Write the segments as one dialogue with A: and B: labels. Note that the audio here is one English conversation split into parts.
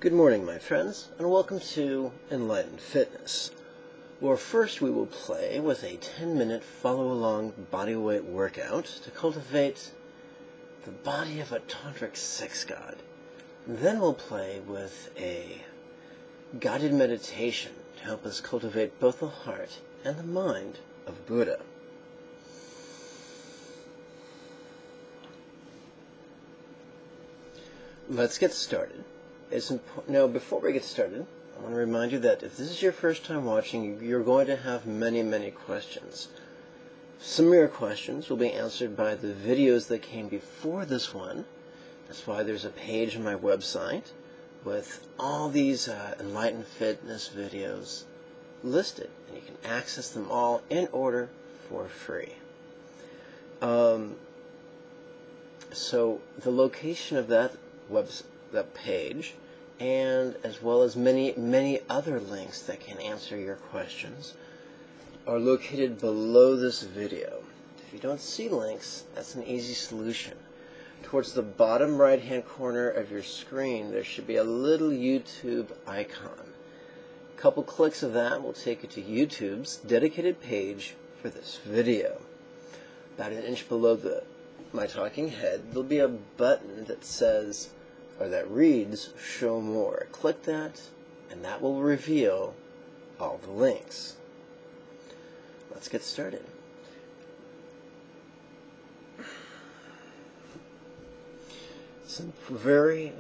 A: Good morning, my friends, and welcome to Enlightened Fitness, where first we will play with a 10-minute follow-along bodyweight workout to cultivate the body of a Tantric Sex God. Then we'll play with a guided meditation to help us cultivate both the heart and the mind of Buddha. Let's get started. Now, before we get started, I want to remind you that if this is your first time watching, you're going to have many questions. Some of your questions will be answered by the videos that came before this one. That's why there's a page on my website with all these Enlightened Fitness videos listed, and you can access them all in order for free. So the location of that page, and as well as many other links that can answer your questions, are located below this video. If you don't see links, that's an easy solution. Towards the bottom right hand corner of your screen, there should be a little YouTube icon. A couple clicks of that will take you to YouTube's dedicated page for this video. About an inch below my talking head, there'll be a button that says, or that reads, Show More. Click that, and that will reveal all the links. Let's get started. It's very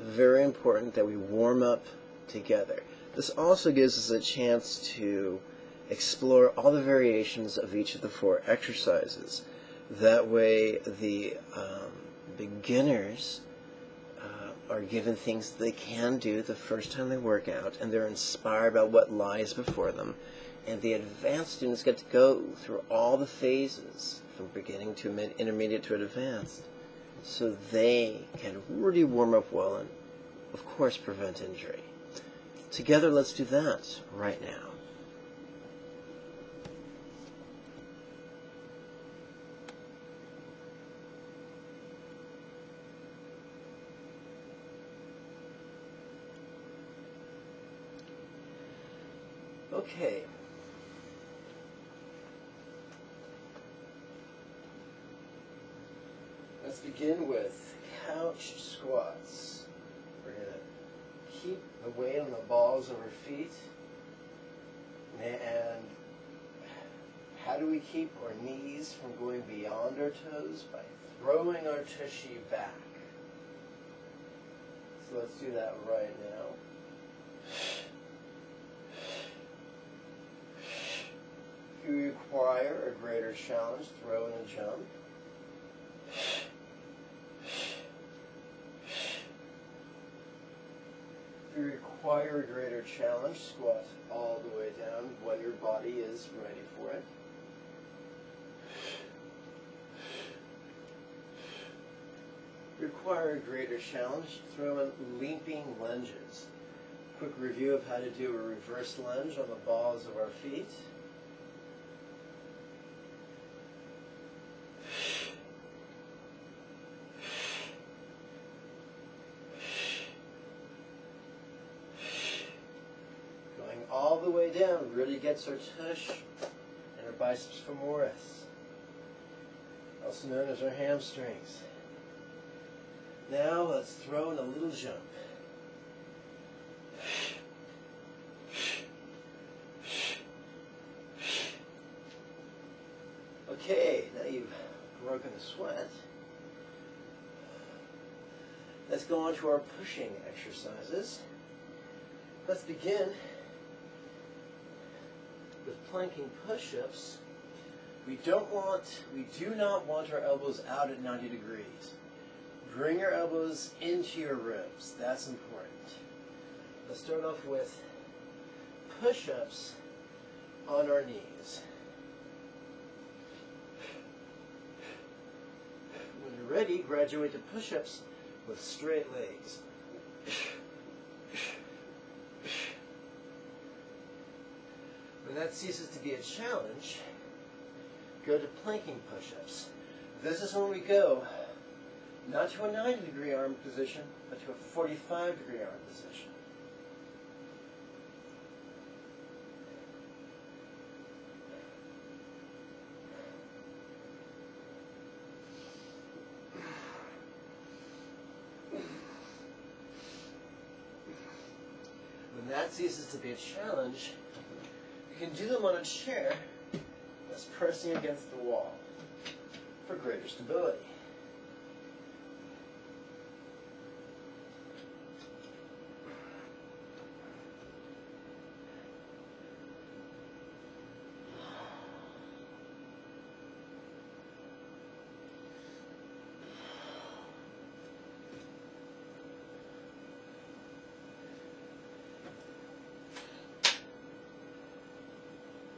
A: important that we warm up together. This also gives us a chance to explore all the variations of each of the 4 exercises. That way the beginners are given things they can do the first time they work out, and they're inspired by what lies before them. And the advanced students get to go through all the phases from beginning to intermediate to advanced, so they can really warm up well and, of course, prevent injury. Together, let's do that right now. Okay. Let's begin with couch squats. We're going to keep the weight on the balls of our feet. And how do we keep our knees from going beyond our toes? By throwing our tushy back. So let's do that right now. If you require a greater challenge, throw in a jump. If you require a greater challenge, squat all the way down when your body is ready for it. Require a greater challenge, throw in leaping lunges. Quick review of how to do a reverse lunge on the balls of our feet. All the way down really gets our tush and our biceps femoris, also known as our hamstrings. Now let's throw in a little jump. Okay, now you've broken the sweat. Let's go on to our pushing exercises. Let's begin with planking push-ups. We do not want our elbows out at 90 degrees. Bring your elbows into your ribs. That's important. Let's start off with push-ups on our knees. When you're ready, graduate to push-ups with straight legs. When that ceases to be a challenge, go to planking push-ups. This is when we go not to a 90-degree arm position, but to a 45-degree arm position. When that ceases to be a challenge, you can do them on a chair that's pressing against the wall for greater stability.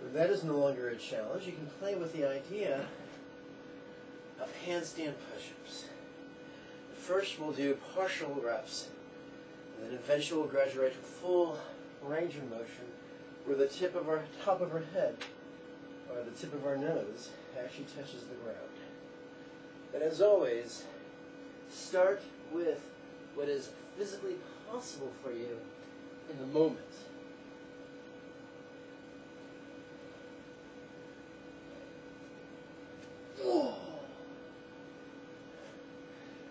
A: If that is no longer a challenge, you can play with the idea of handstand push-ups. First we'll do partial reps, and then eventually we'll graduate to full range of motion where the top of our head, or the tip of our nose, actually touches the ground. But as always, start with what is physically possible for you in the moment.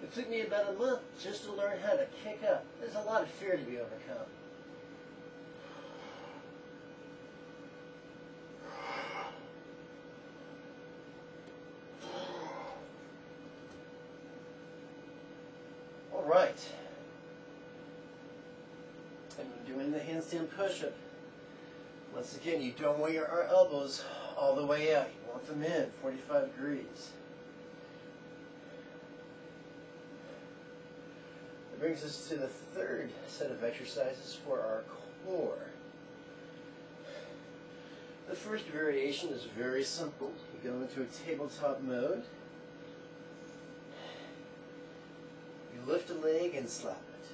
A: It took me about a month just to learn how to kick up. There's a lot of fear to be overcome. All right. And doing the handstand push-up. Once again, you don't want your elbows all the way out. You want them in 45 degrees. That brings us to the third set of exercises for our core. The first variation is very simple. You go into a tabletop mode. You lift a leg and slap it.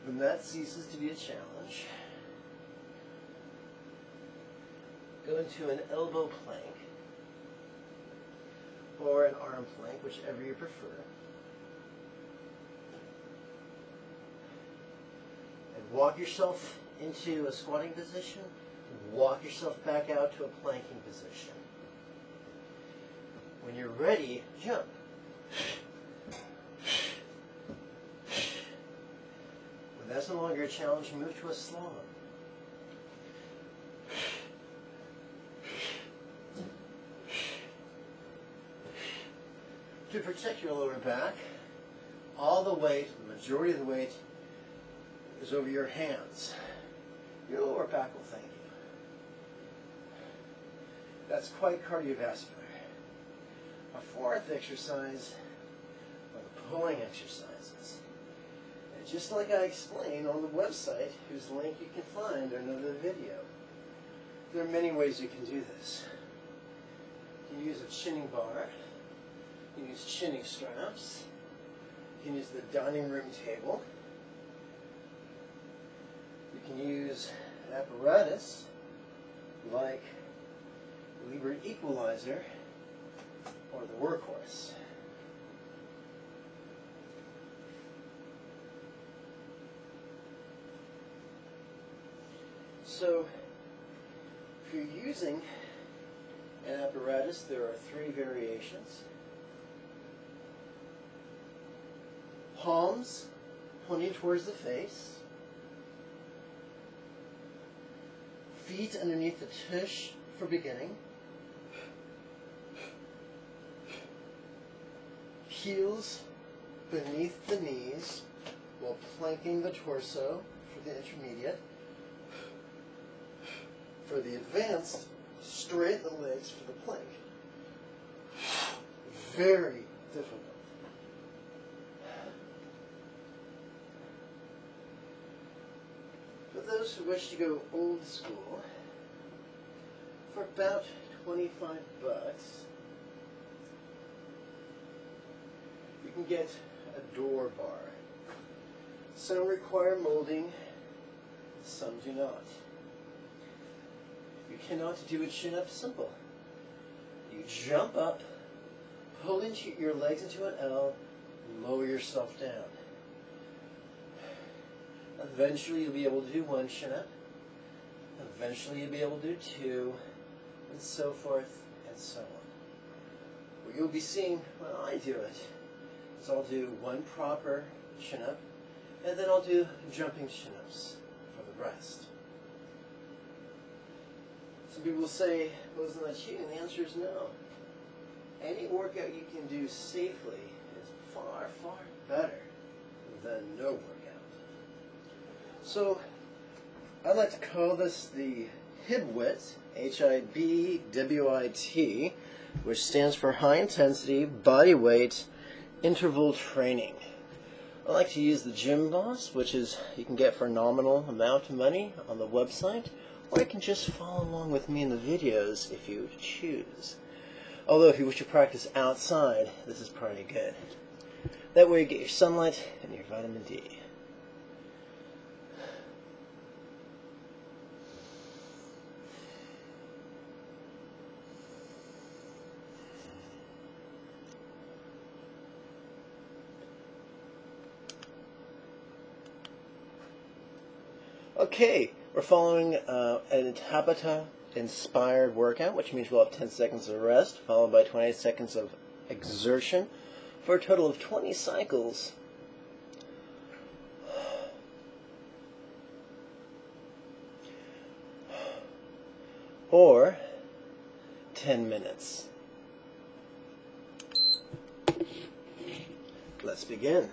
A: When that ceases to be a challenge, go into an elbow plank or an arm plank, whichever you prefer. And walk yourself into a squatting position, walk yourself back out to a planking position. When you're ready, jump. When that's no longer a challenge, move to a slalom. To protect your lower back, all the weight, the majority of the weight, is over your hands. Your lower back will thank you. That's quite cardiovascular. Our fourth exercise are the pulling exercises. And just like I explained on the website, whose link you can find in another video, there are many ways you can do this. You can use a chinning bar. You can use chinning straps. You can use the dining room table. You can use an apparatus like the Libre Equalizer or the Workhorse. So, if you're using an apparatus, there are 3 variations. Palms pointing towards the face. Feet underneath the tush for beginning. Heels beneath the knees while planking the torso for the intermediate. For the advanced, straighten the legs for the plank. Very difficult. For those who wish to go old school, for about $25, you can get a door bar. Some require molding, some do not. You cannot do a chin-up simple. You jump up, pull into your legs into an L, lower yourself down. Eventually you'll be able to do 1 chin-up. Eventually you'll be able to do 2, and so forth and so on. what you'll be seeing when I do it is I'll do one proper chin-up, and then I'll do jumping chin-ups for the rest. Some people will say, wasn't that cheating? The answer is no. Any workout you can do safely is far, far better than no workout. So, I like to call this the HIBWIT, HIBWIT, which stands for High Intensity Body Weight Interval Training. I like to use the Gym Boss, which is you can get for a nominal amount of money on the website, or you can just follow along with me in the videos if you choose. Although if you wish to practice outside, this is pretty good. That way you get your sunlight and your vitamin D. Okay, we're following a Tabata inspired workout, which means we'll have 10 seconds of rest, followed by 20 seconds of exertion, for a total of 20 cycles. Or 10 minutes. Let's begin.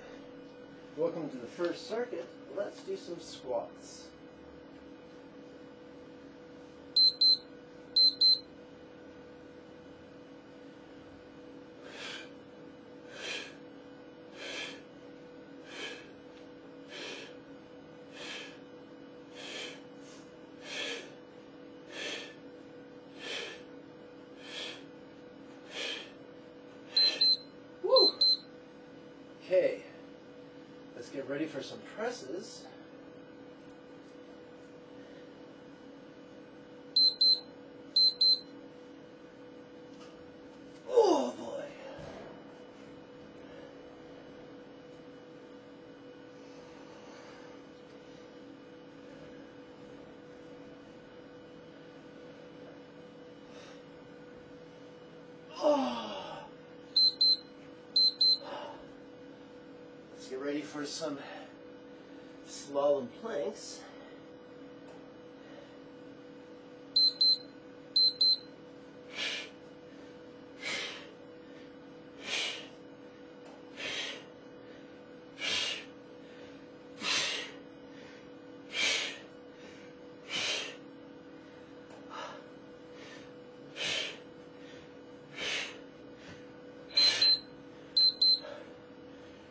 A: Welcome to the first circuit. Let's do some squats. Okay, let's get ready for some presses. Oh boy. Oh. Let's get ready for some slalom planks.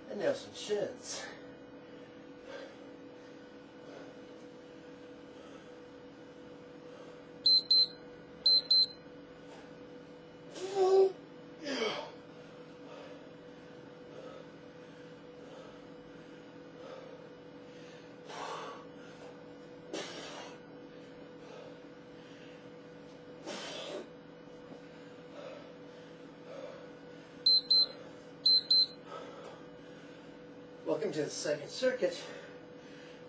A: And now some shins. Welcome to the second circuit.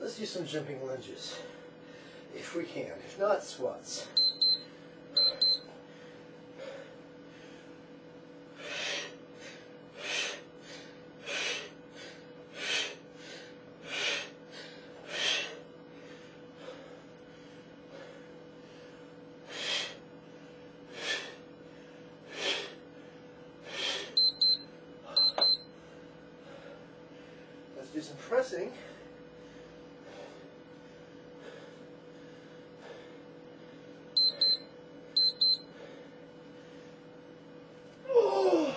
A: Let's do some jumping lunges, if we can. If not, squats. Do some pressing. Oh.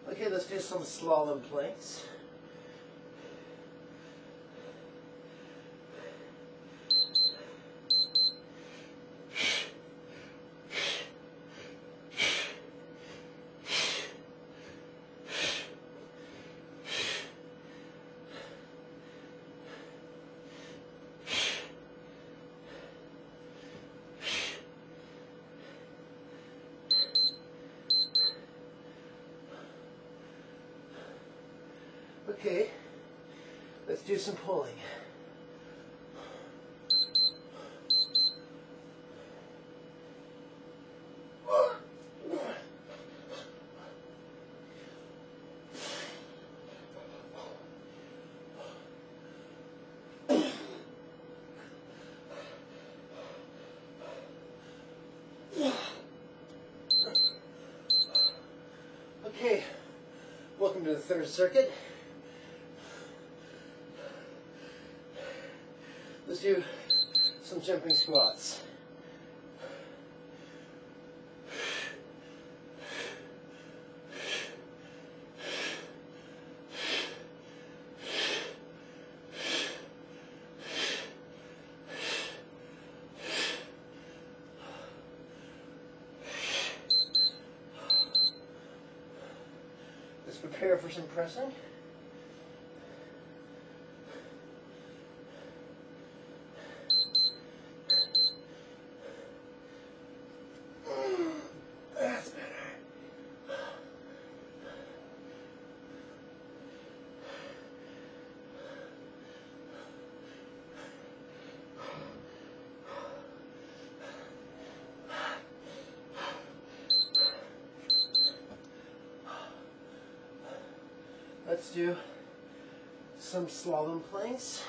A: Okay, let's do some slalom planks. Okay, let's do some pulling. Okay, welcome to the third circuit. Let's do some jumping squats. Let's prepare for some pressing. That's better. Let's do some slalom planks.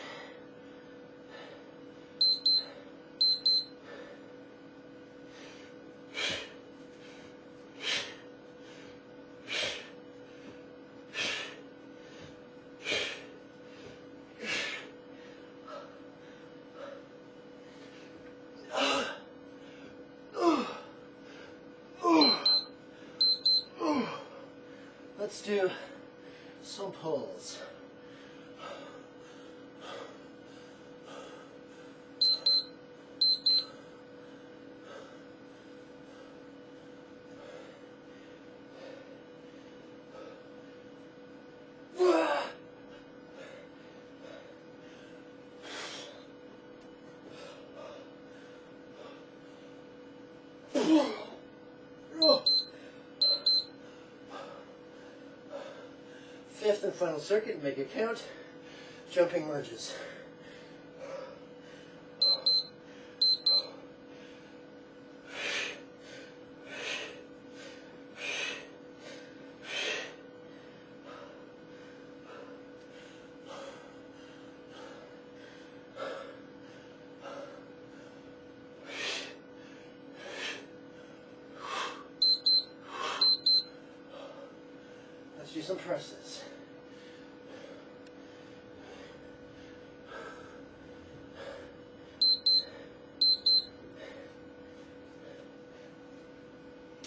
A: Let's do some pulls. Fifth and final circuit, make it count, jumping lunges. Let's do some presses.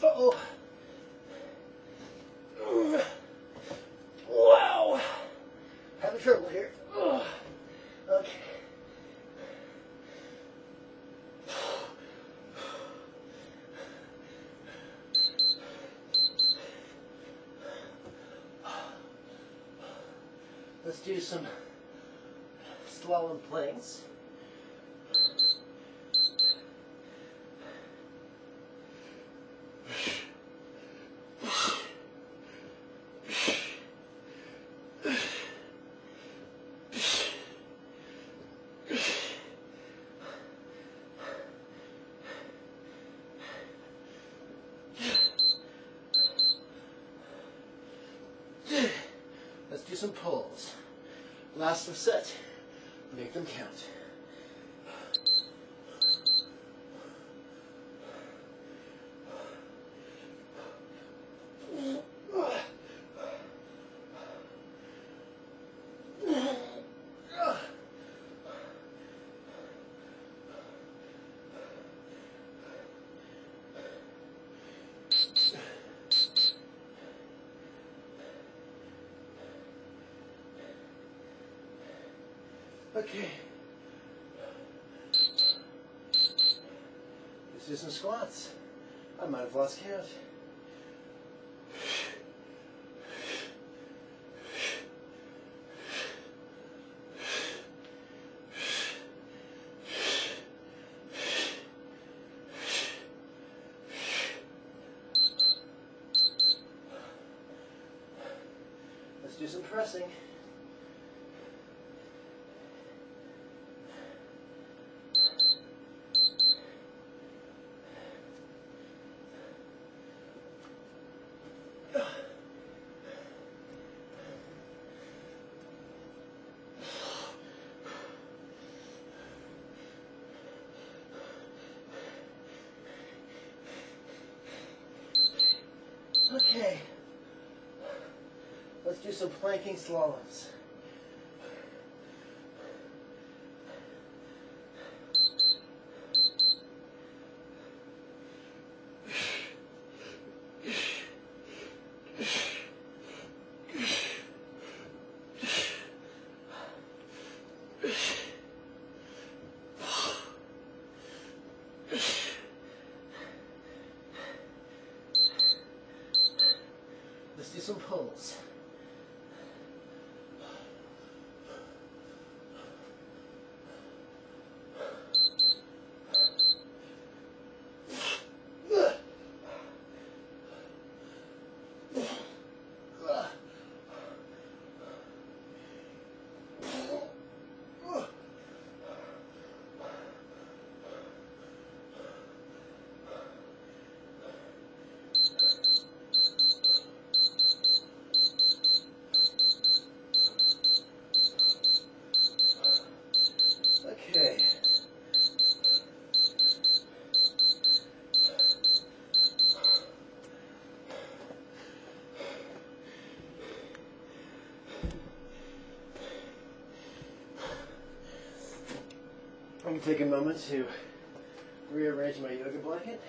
A: Uh-oh. Wow. Having trouble here. Okay. Let's do some slalom planks. Let's do some pulls. Last set. Make them count. Okay. Let's do some squats. I might have lost count. Let's do some pressing. Okay. Let's do some planking slaloms. Let's do some pulls. Okay. I'm going to take a moment to rearrange my yoga blanket.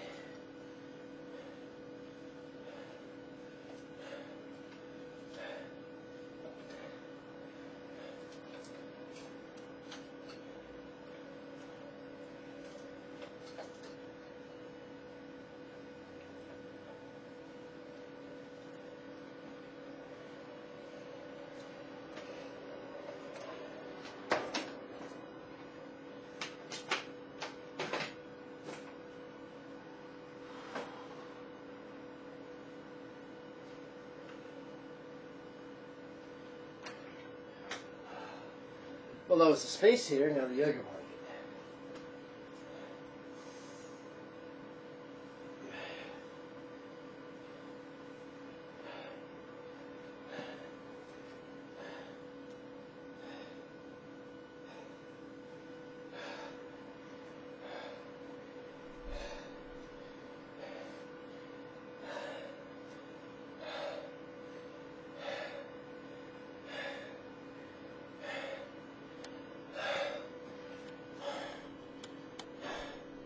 A: Well, that was the space heater, now the yoga blanket.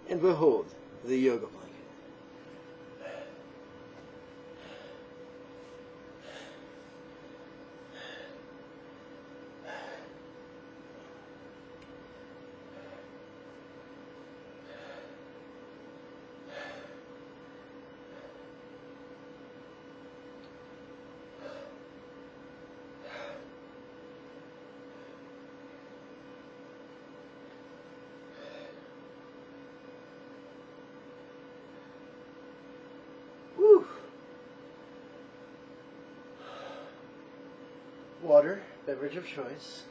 A: And behold, the yoga blanket. Water, beverage of choice.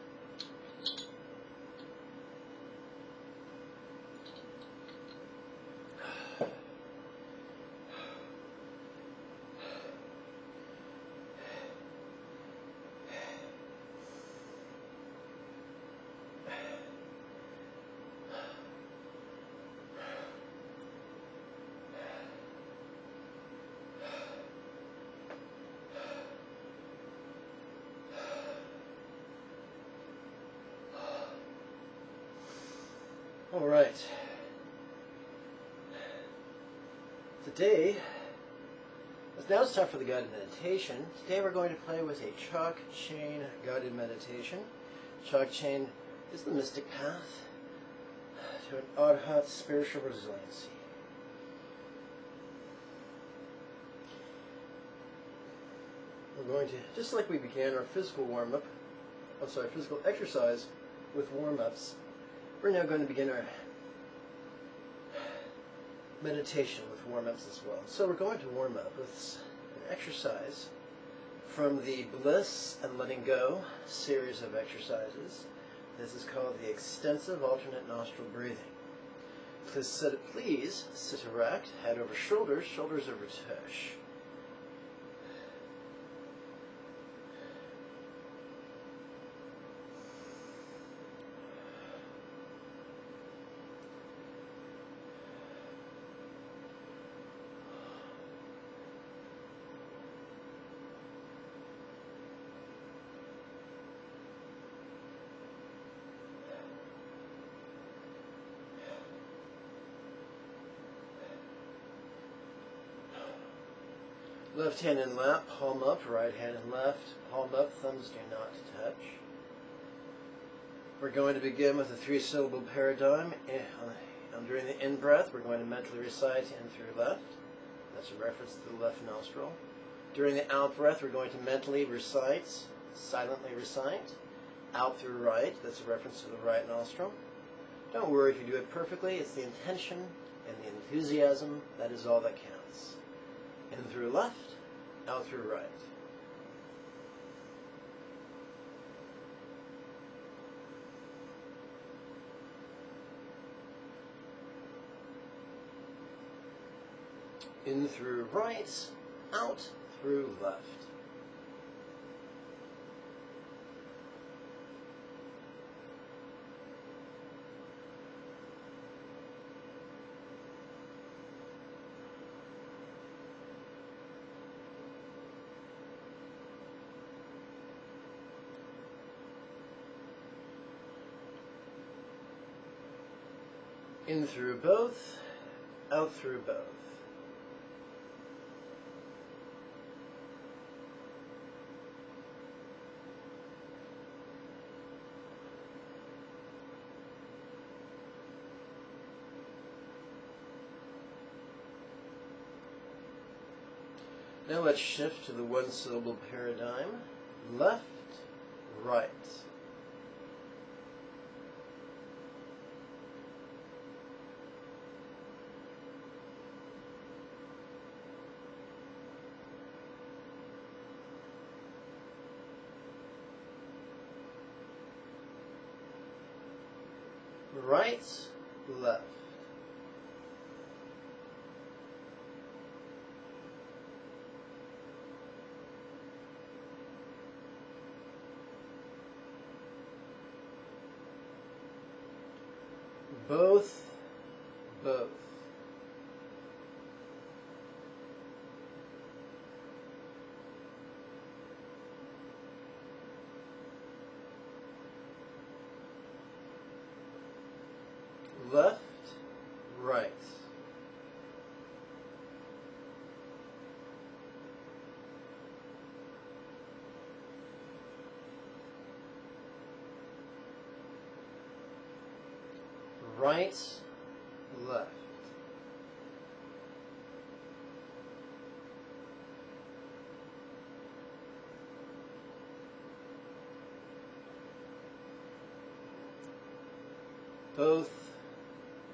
A: All right. Today, now it's time for the guided meditation. Today we're going to play with a chalk chain guided meditation. Chalk chain is the mystic path to an arhat spiritual resiliency. We're going to, just like we began our physical warm-up, physical exercise with warm-ups, we're now going to begin our meditation with warm-ups as well. So we're going to warm up with an exercise from the Bliss and Letting Go series of exercises. This is called the extensive alternate nostril breathing. Please sit erect, head over shoulders, shoulders over tush. Left hand in lap, palm up, right hand in left, palm up, thumbs do not touch. We're going to begin with a 3-syllable paradigm. During the in-breath, we're going to mentally recite in through left. That's a reference to the left nostril. During the out-breath, we're going to mentally recite, silently recite, out through right. That's a reference to the right nostril. Don't worry if you do it perfectly. It's the intention and the enthusiasm. That is all that counts. In through left, out through right. In through right, out through left. In through both, out through both. Now let's shift to the 1-syllable paradigm. Left, right. Right, left. Both, both. Left, right. Right, left. Both,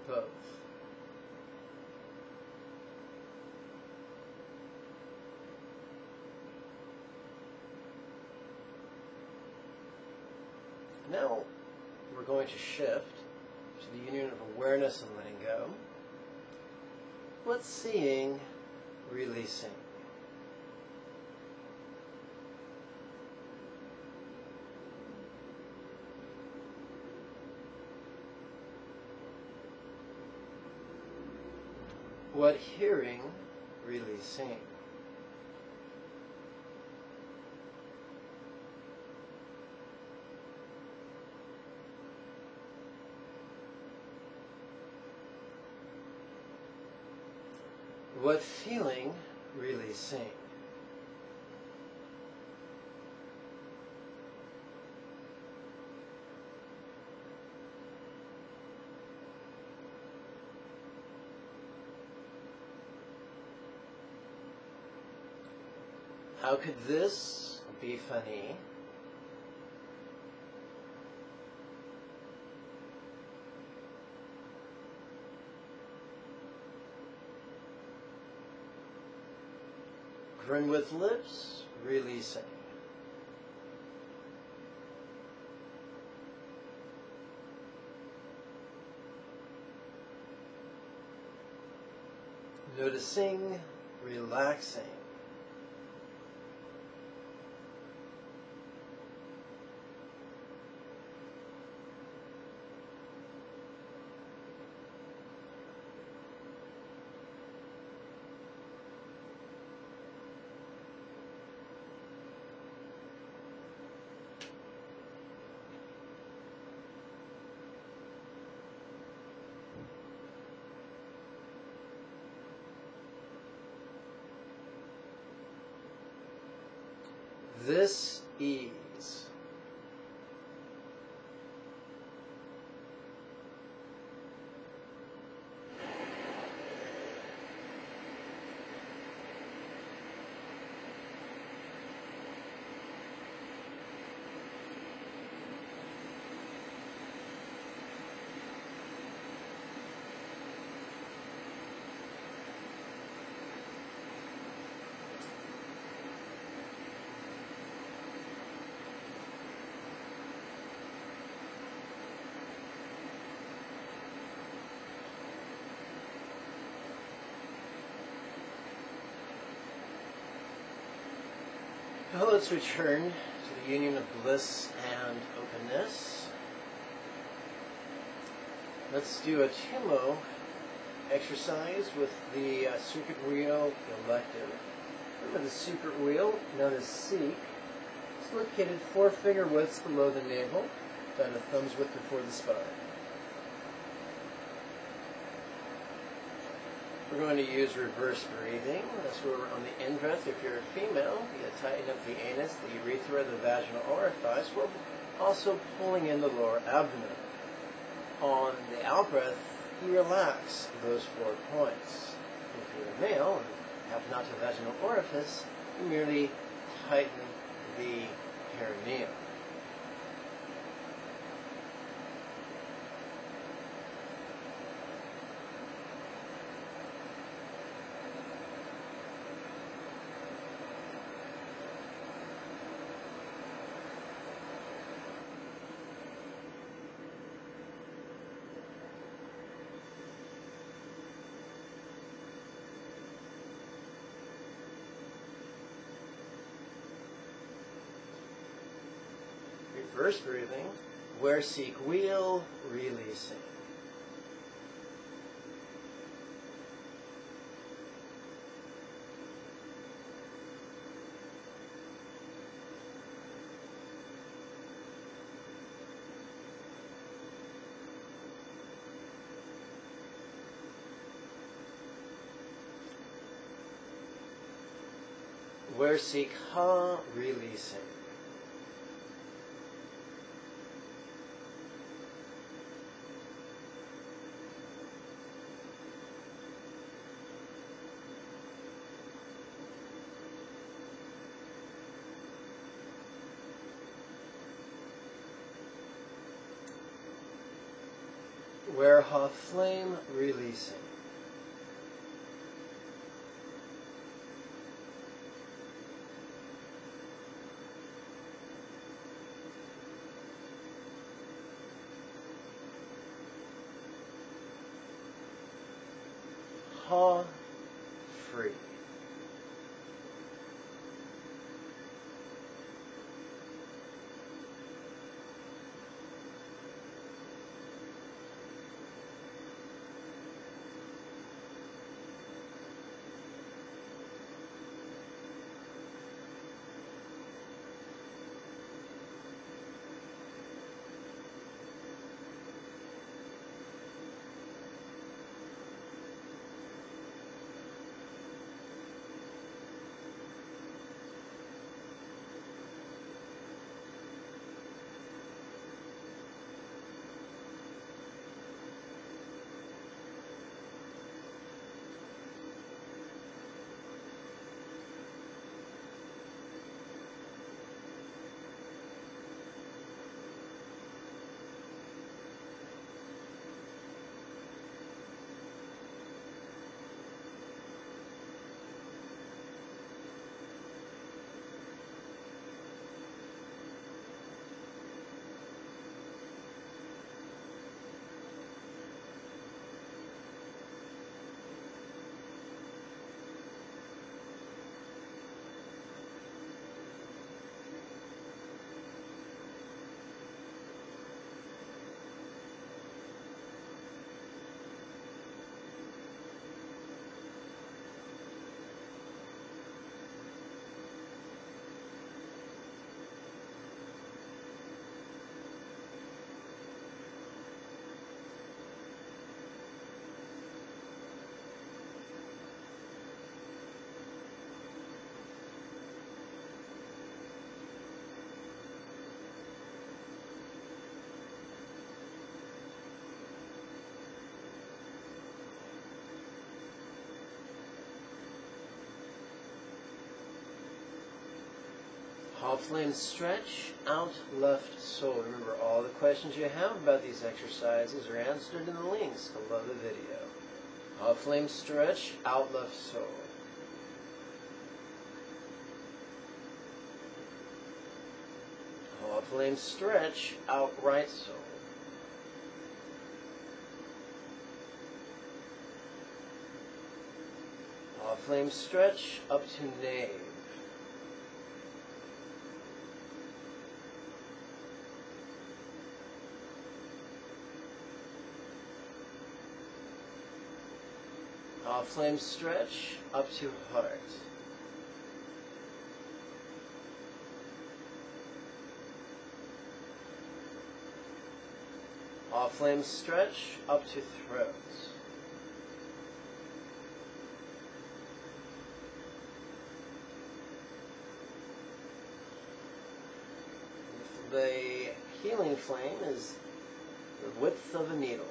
A: both. Now we're going to shift to the union of awareness and letting go. What's seeing, releasing? What hearing, releasing? What feeling, releasing? How could this be funny? Grin with lips, releasing. Noticing, relaxing. this ease. Now let's return to the union of bliss and openness. Let's do a Tumo exercise with the circuit wheel elective. Remember the secret wheel, known as Seek, is located 4 finger widths below the navel, down to thumb's width before the spine. We're going to use reverse breathing. That's where we're on the in-breath. If you're a female, you tighten up the anus, the urethra, the vaginal orifice. We're also pulling in the lower abdomen. On the out-breath, you relax those 4 points. If you're a male and have not a vaginal orifice, you merely tighten the perineum. Reverse breathing, where seek wheel, releasing. Where seek ha, releasing. Where ha, flame, releasing. Ha, free. Hot flame stretch, out left soul. Remember, all the questions you have about these exercises are answered in the links below the video. Hot flame stretch, out left soul. Hot flame stretch, out right soul. Hot flame stretch, up to nave. Hot flame stretch, up to heart. Hot flame stretch, up to throat. The healing flame is the width of a needle.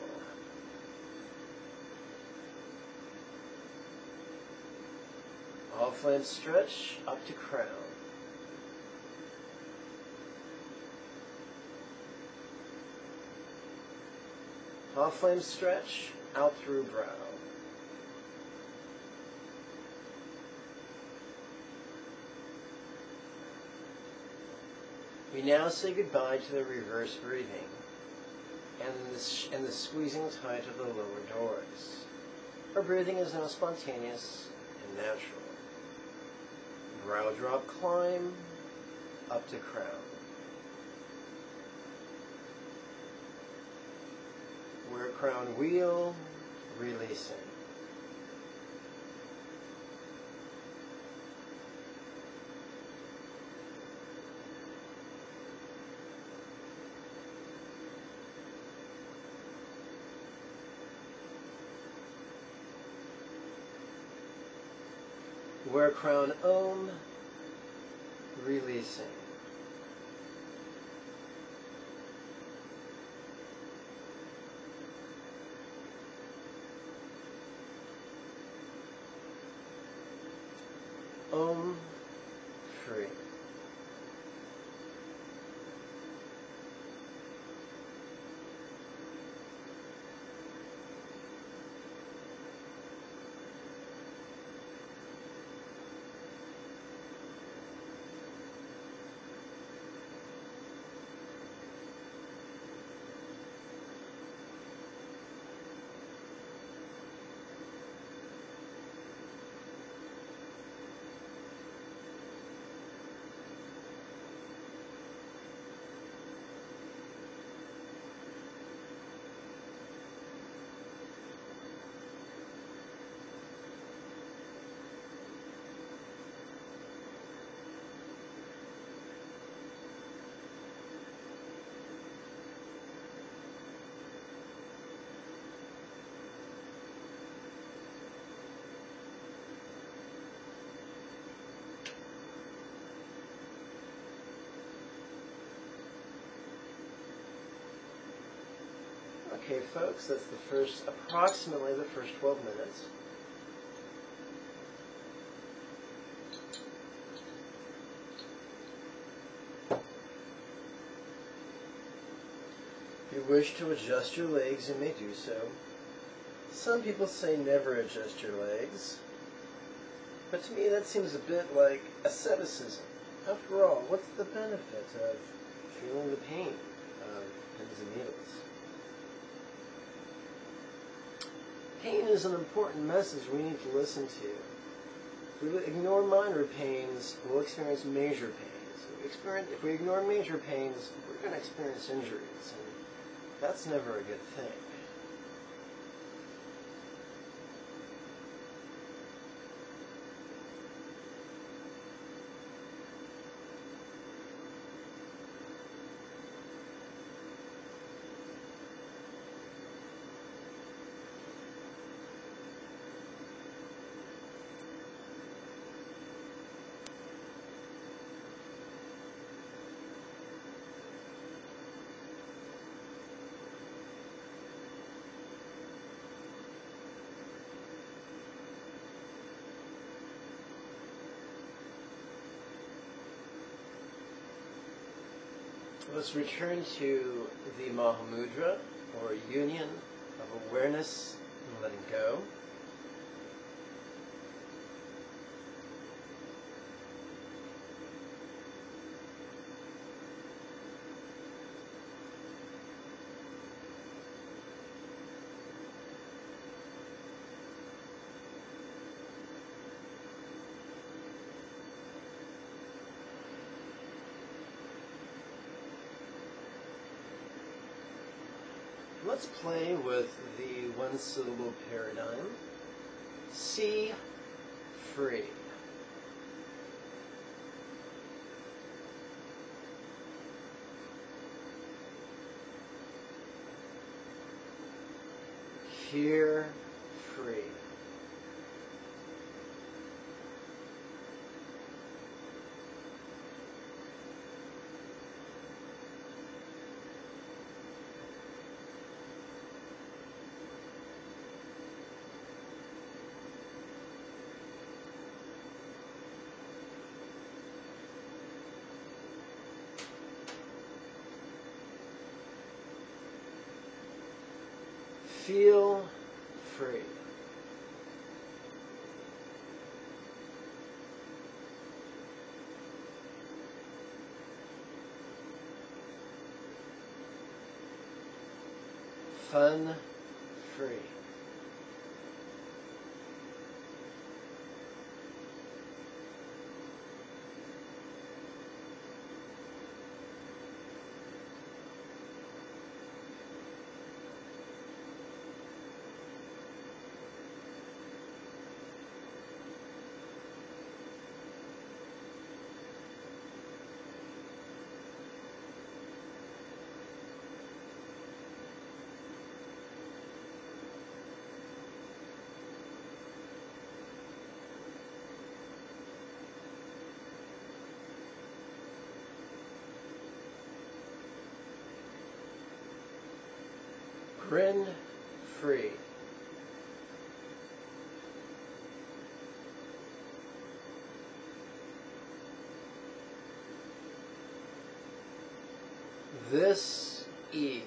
A: Hot flame stretch, up to crown. Hot flame stretch, out through brow. We now say goodbye to the reverse breathing and the squeezing tight of the lower doors. Our breathing is now spontaneous and natural. Brow drop climb, up to crown. We're crown wheel, releasing. Wear crown Om, releasing. Om, free. Okay, folks, that's approximately the first 12 minutes. If you wish to adjust your legs, you may do so. Some people say never adjust your legs, but to me that seems a bit like asceticism. After all, what's the benefit of feeling the pain of pins and needles? Pain is an important message we need to listen to. If we ignore minor pains, we'll experience major pains. If we ignore major pains, we're going to experience injuries, and that's never a good thing. Let's return to the Mahamudra, or union of awareness and letting go. Let's play with the one-syllable paradigm. See free. Hear free. Feel free. Fun free. Grin free. This ease.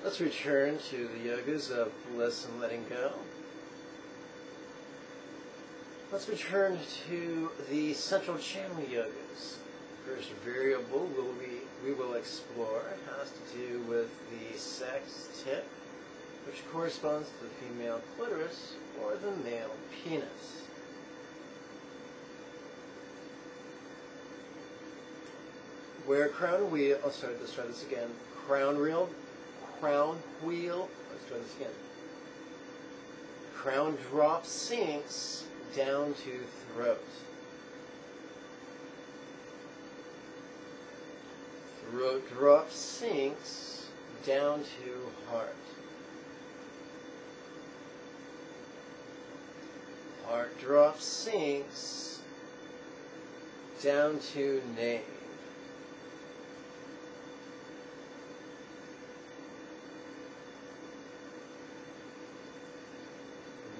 A: Let's return to the yogas of bliss and letting go. Let's return to the central channel yogas. First variable we will explore has to do with the sex tip, which corresponds to the female clitoris or the male penis. Where crown wheel, let's try this again. Crown wheel, let's try this again. Crown drop sinks down to throat. Throat drop sinks down to heart. Heart drop sinks down to nave.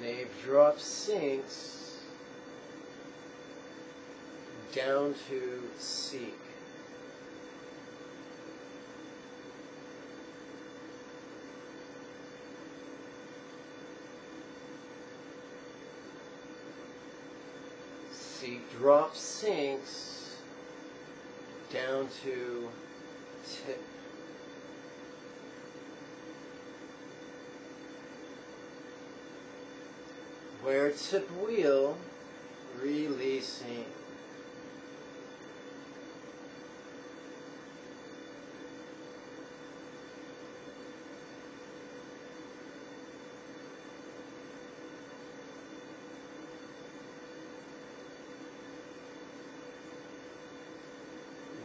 A: Nave drop sinks down to seek. Seek drop sinks down to tip. Where tip wheel, releasing.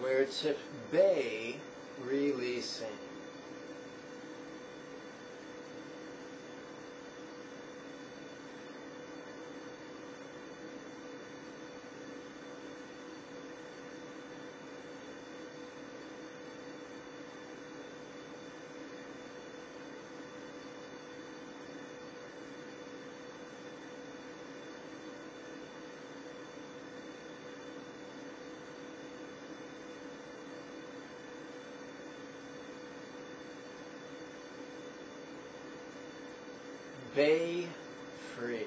A: Where tip bay, releasing. Bay free.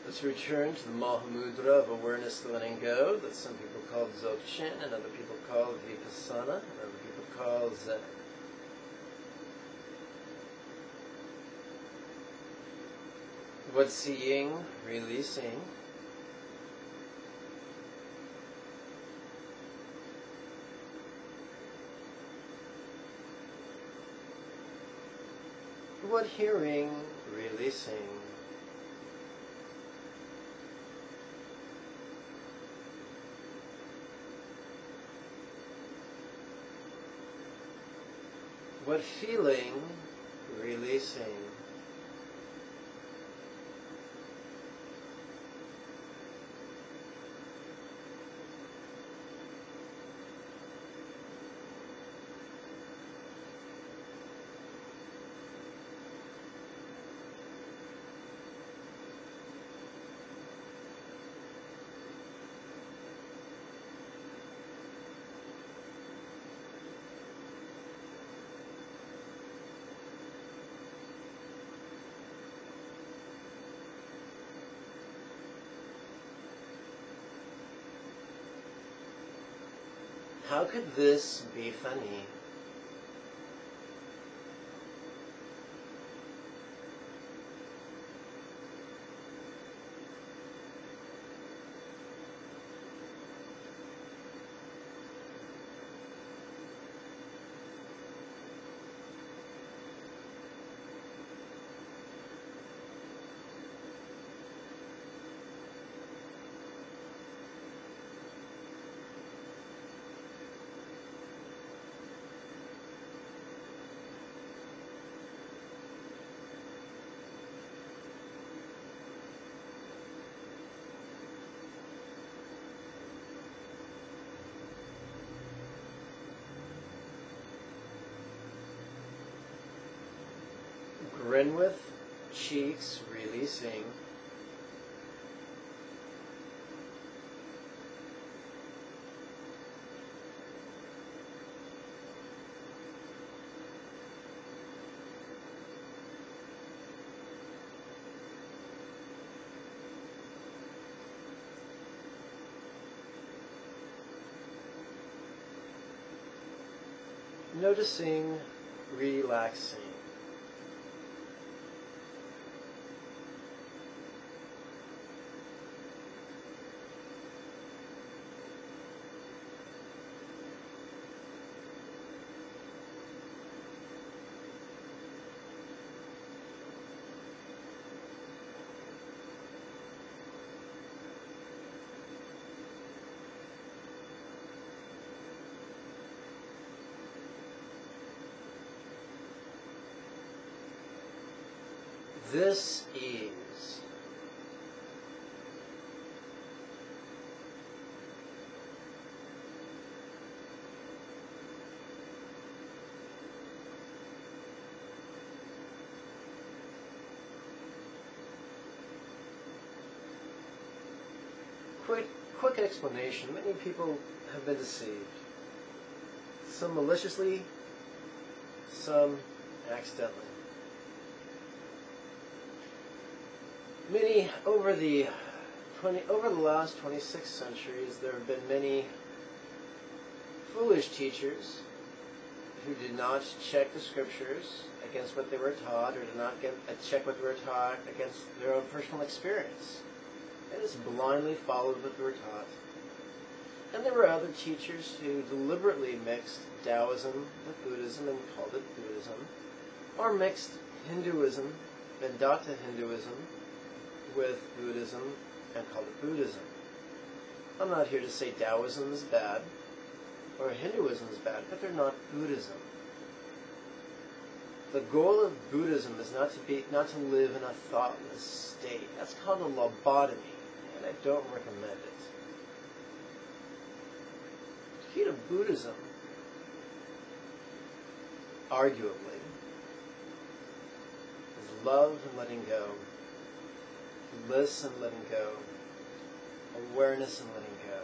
A: Let's return to the Mahamudra of awareness letting go, that some people call Dzogchen, and other people call Vipassana, and other people call Zen. What's seeing, releasing. What hearing, releasing. What feeling, releasing. How could this be funny? Grin with cheeks, releasing. Noticing, relaxing. This is quick explanation. Many people have been deceived. Some maliciously, some accidentally. Many over the last 26 centuries, there have been many foolish teachers who did not check the scriptures against what they were taught, or did not check what they were taught against their own personal experience. They just blindly followed what they were taught. And there were other teachers who deliberately mixed Taoism with Buddhism and called it Buddhism, or mixed Hinduism, Vedanta Hinduism, with Buddhism and called it Buddhism. I'm not here to say Taoism is bad or Hinduism is bad, but they're not Buddhism. The goal of Buddhism is not to live in a thoughtless state. That's called a lobotomy, and I don't recommend it. The key to Buddhism, arguably, is love and letting go. Bliss and letting go, awareness and letting go,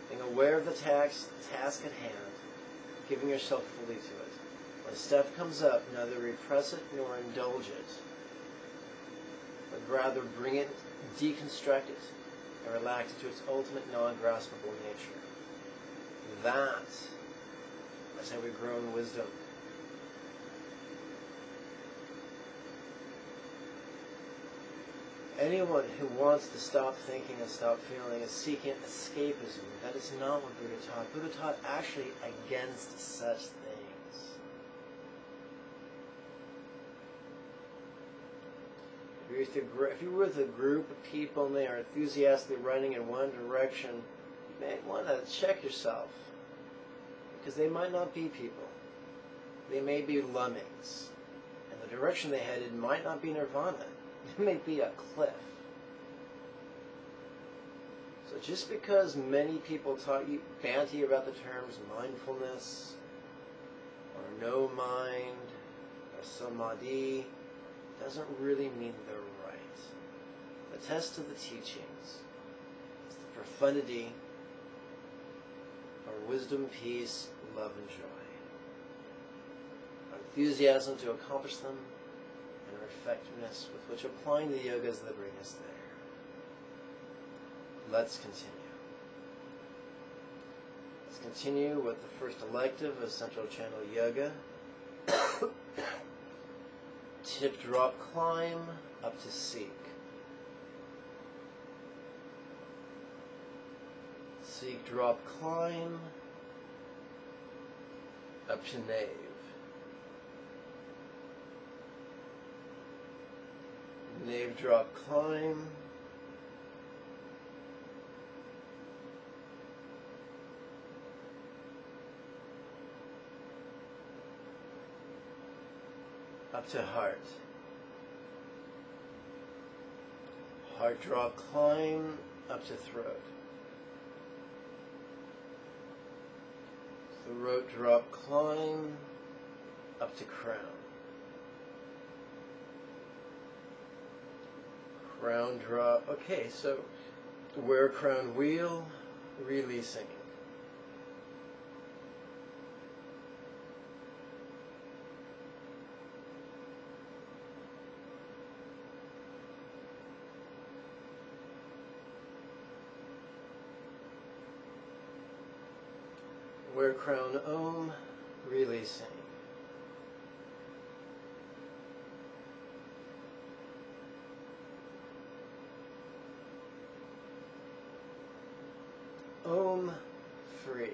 A: being aware of the task at hand, giving yourself fully to it. When stuff comes up, neither repress it nor indulge it, but rather bring it, deconstruct it, and relax it to its ultimate non-graspable nature. That's how we grow in wisdom. Anyone who wants to stop thinking and stop feeling is seeking escapism. That is not what Buddha taught. Buddha taught actually against such things. If you're with a group of people and they are enthusiastically running in one direction, you may want to check yourself, because they might not be people. They may be lemmings, and the direction they headed might not be nirvana. It may be a cliff. So just because many people banter you about the terms mindfulness, or no mind, or samadhi, doesn't really mean they're right. The test of the teachings is the profundity, or wisdom, peace, love, and joy. Our enthusiasm to accomplish them, and our effectiveness with which applying the yogas that bring us there. Let's continue. Let's continue with the first elective of Central Channel Yoga. Tip, drop, climb up to seek. Seek, drop, climb up to nave. Nave, drop, climb up to heart. Heart, drop, climb up to throat. Throat, drop, climb up to crown. Crown, drop. Okay, so wear crown wheel, releasing. Wear crown om, releasing. Om free.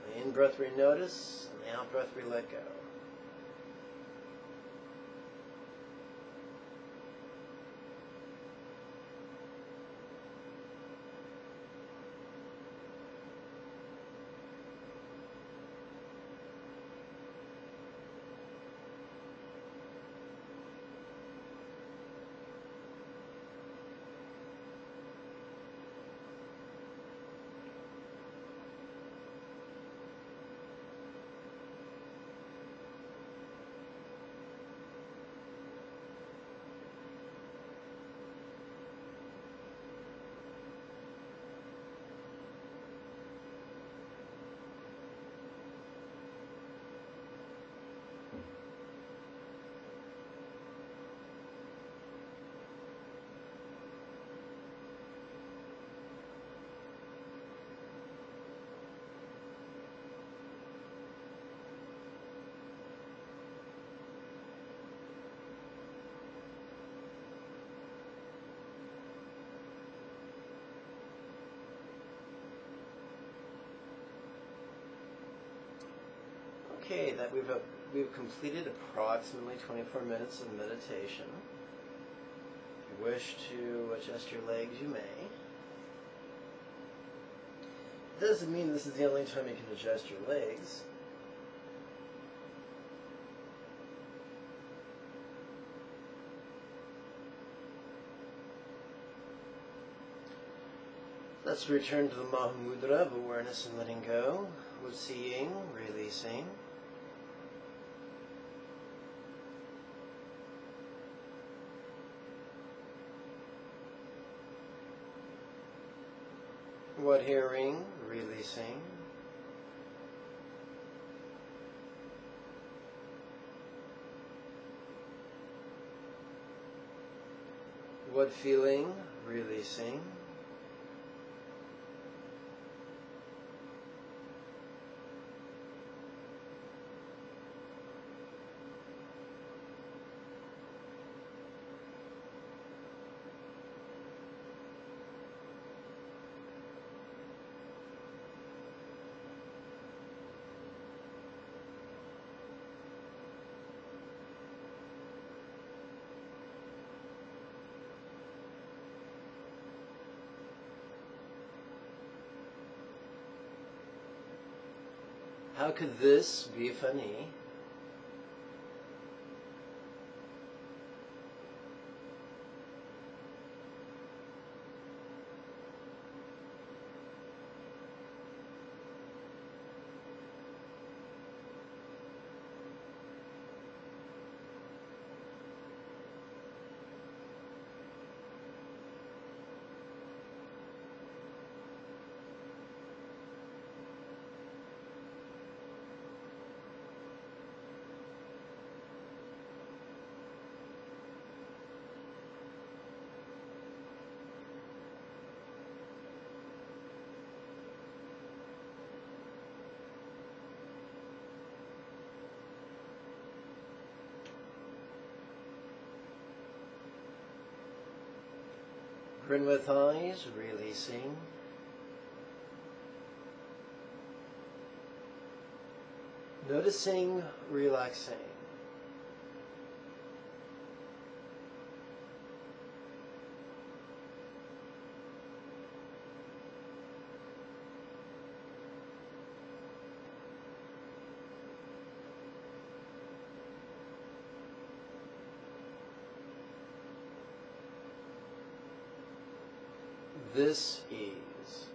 A: The in-breath we notice, and the out-breath we let go. Okay, that we've completed approximately 24 minutes of meditation. If you wish to adjust your legs, you may. It doesn't mean this is the only time you can adjust your legs. Let's return to the Mahamudra of awareness and letting go, with seeing, releasing. What hearing, releasing. What feeling, releasing. How could this be funny? Grin with eyes, releasing. Noticing, relaxing. This ease.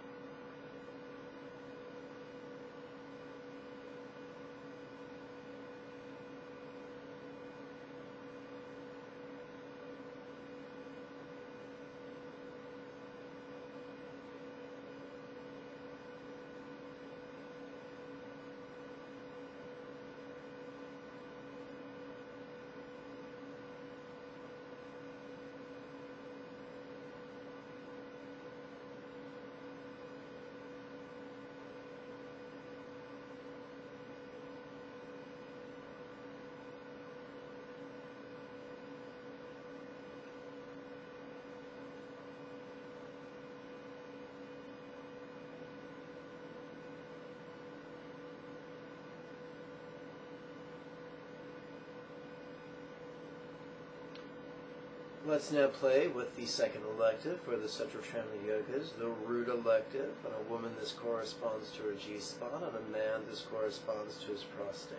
A: Let's now play with the second elective for the Sutra-Tramana Yogas, the root elective. On a woman, this corresponds to her G-spot. On a man, this corresponds to his prostate.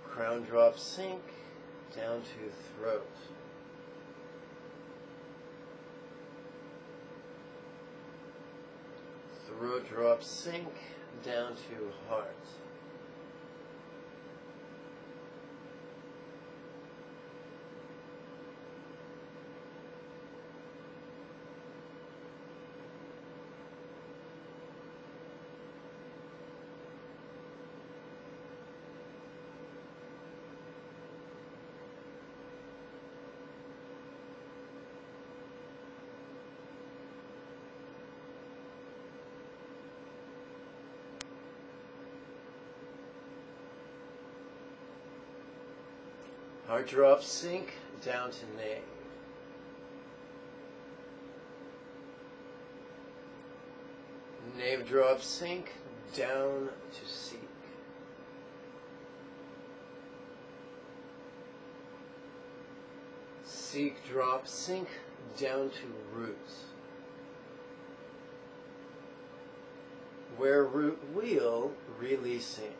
A: Crown drop sink down to throat. Throat drop sink down to heart. Heart drop sink down to nave. Nave drop sink down to seek. Seek drop sink down to root. Where root wheel releasing.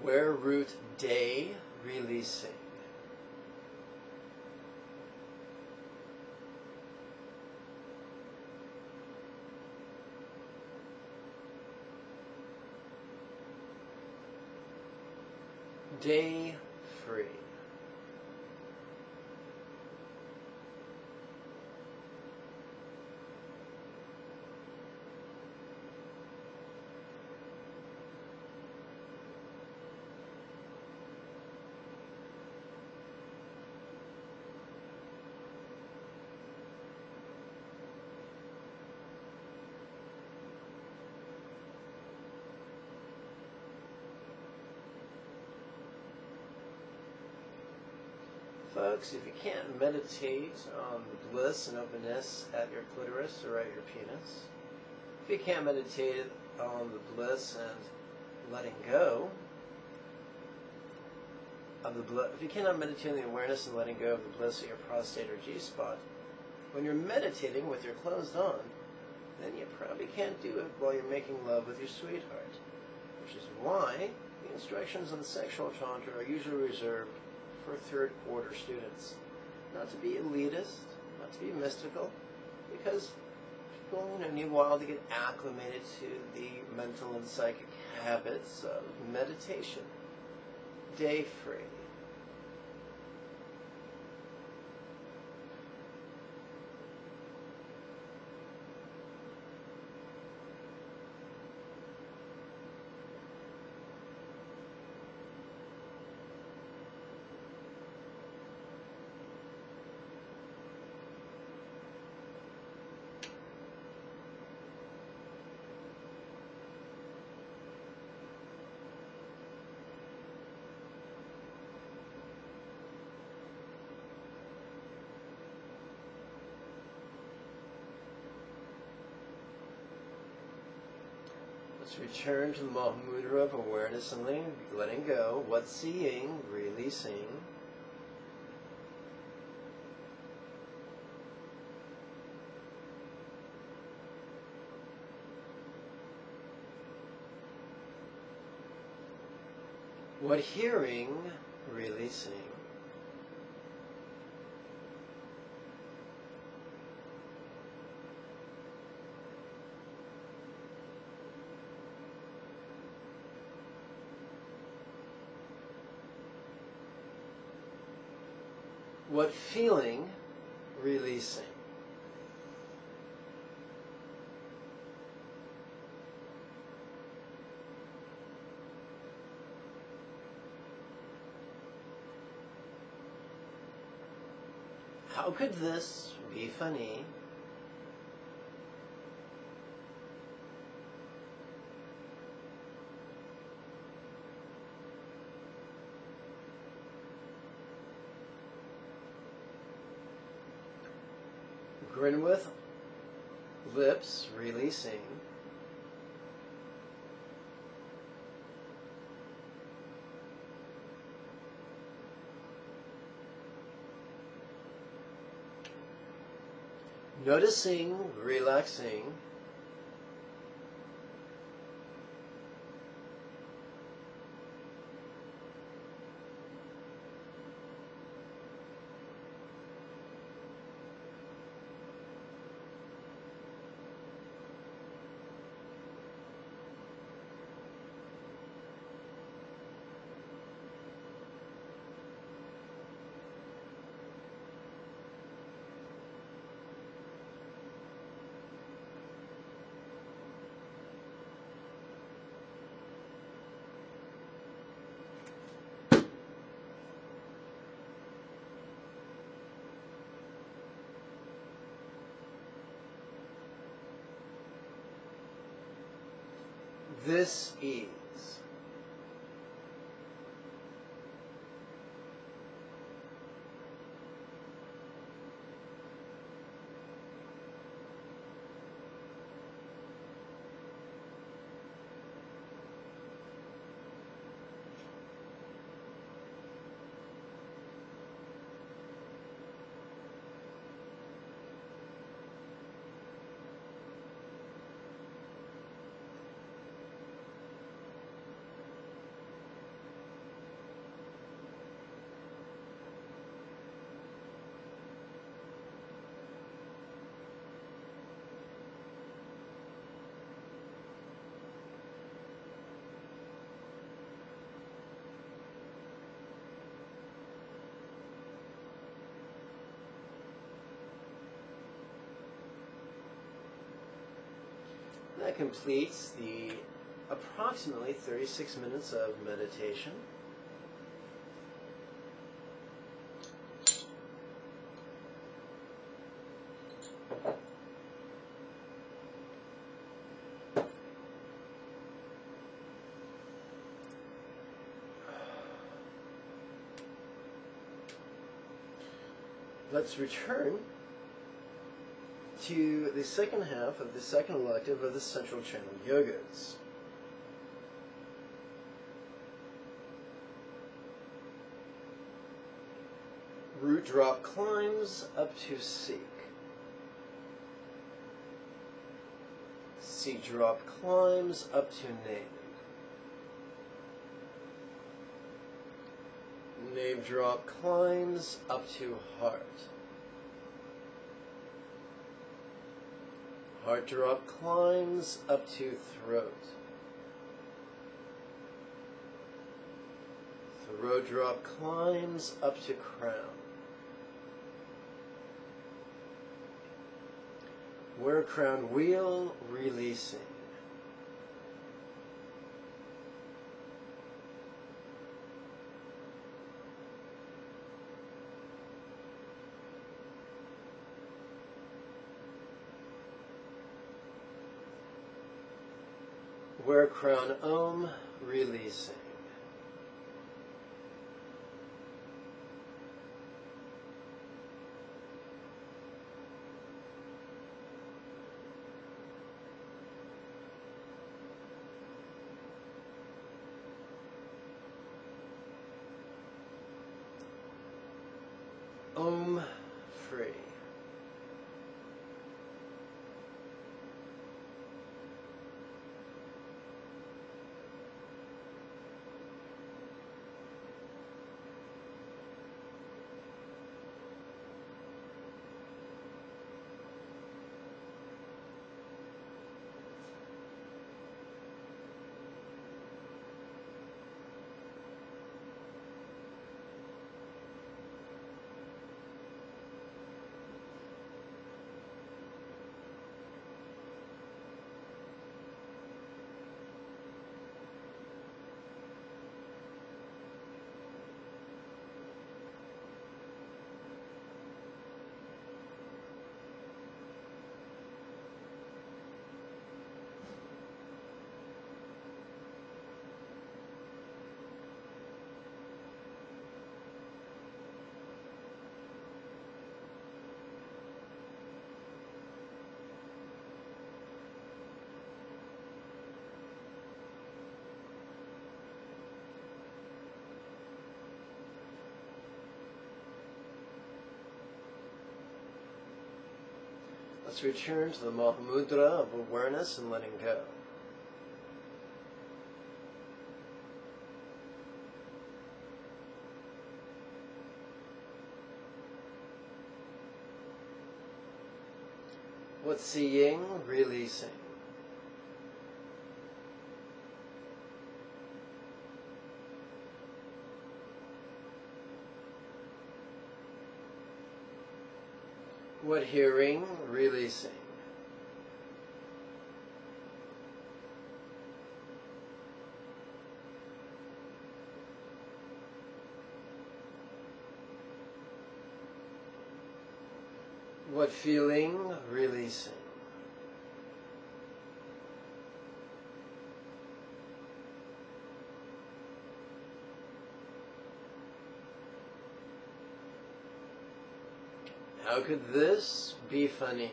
A: Where root day releasing. Day free. Folks, if you can't meditate on the bliss and openness at your clitoris or at your penis, if you can't meditate on the bliss and letting go of the bliss, if you cannot meditate on the awareness and letting go of the bliss at your prostate or G-spot, when you're meditating with your clothes on, then you probably can't do it while you're making love with your sweetheart, which is why the instructions on sexual tantra are usually reserved for third quarter students. Not to be elitist, not to be mystical, because people need a while to get acclimated to the mental and psychic habits of meditation. Day free. Let's return to the Mahamudra of awareness and letting go. What's seeing, releasing. What hearing, releasing. What feeling releasing? How could this be funny? Grin with lips releasing. Noticing, relaxing. This ease. That completes the approximately 36 minutes of meditation. Let's return to the second half of the second elective of the Central Channel Yogas. Root drop climbs up to Seek. Seek drop climbs up to Nave. Nave drop climbs up to Heart. Heart drop climbs up to Throat. Throat drop climbs up to Crown. Where crown wheel releasing. Where crown Om releasing. Om free. Let's return to the Mahamudra of awareness and letting go. What's seeing, releasing. What hearing, releasing. What feeling, releasing. How could this be funny?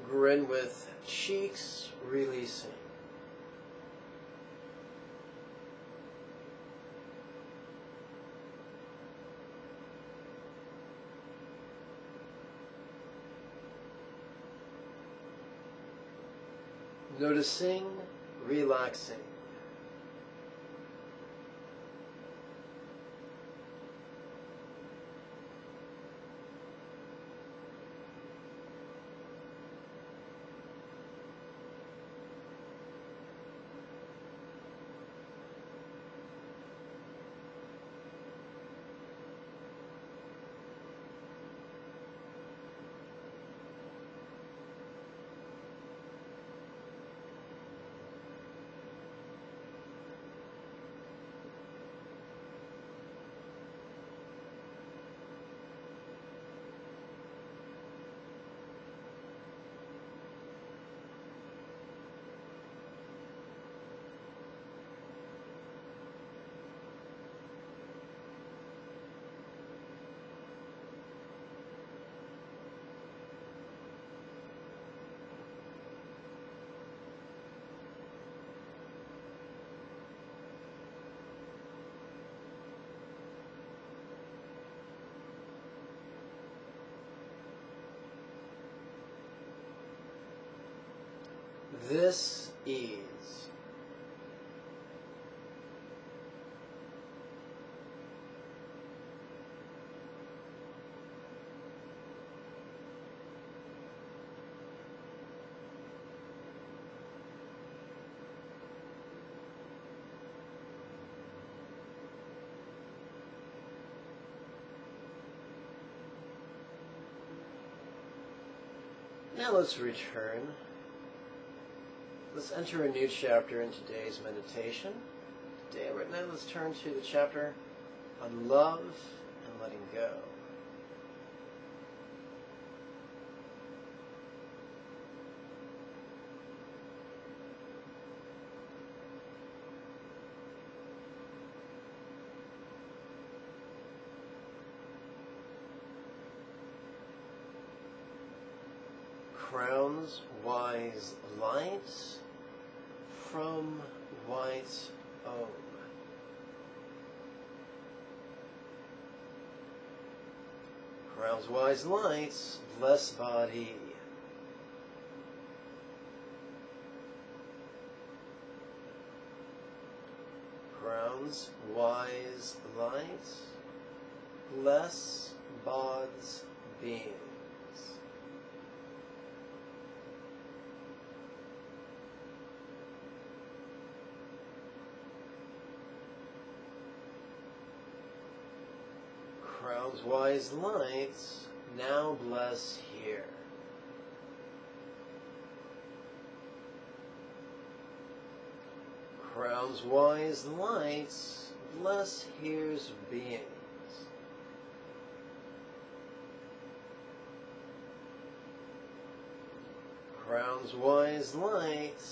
A: Grin with cheeks releasing. Noticing, relaxing. This ease. Now let's return. Let's enter a new chapter in today's meditation. Today, right now, let's turn to the chapter on love and letting go. Crowns wise lights from white oak. Crowns wise lights, bless body. Crowns wise lights, bless bod's being. Crowns wise lights, now bless here. Crowns wise lights, bless here's beings. Crowns wise light,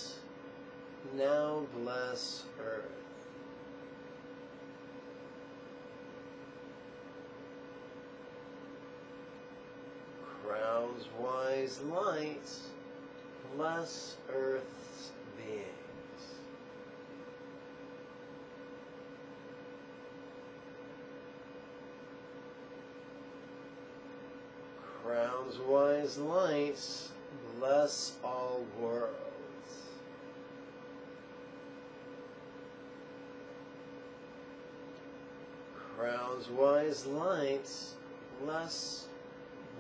A: now bless earth. Crowns wise light, bless earth's beings. Crowns wise lights, bless all worlds. Crowns wise lights, bless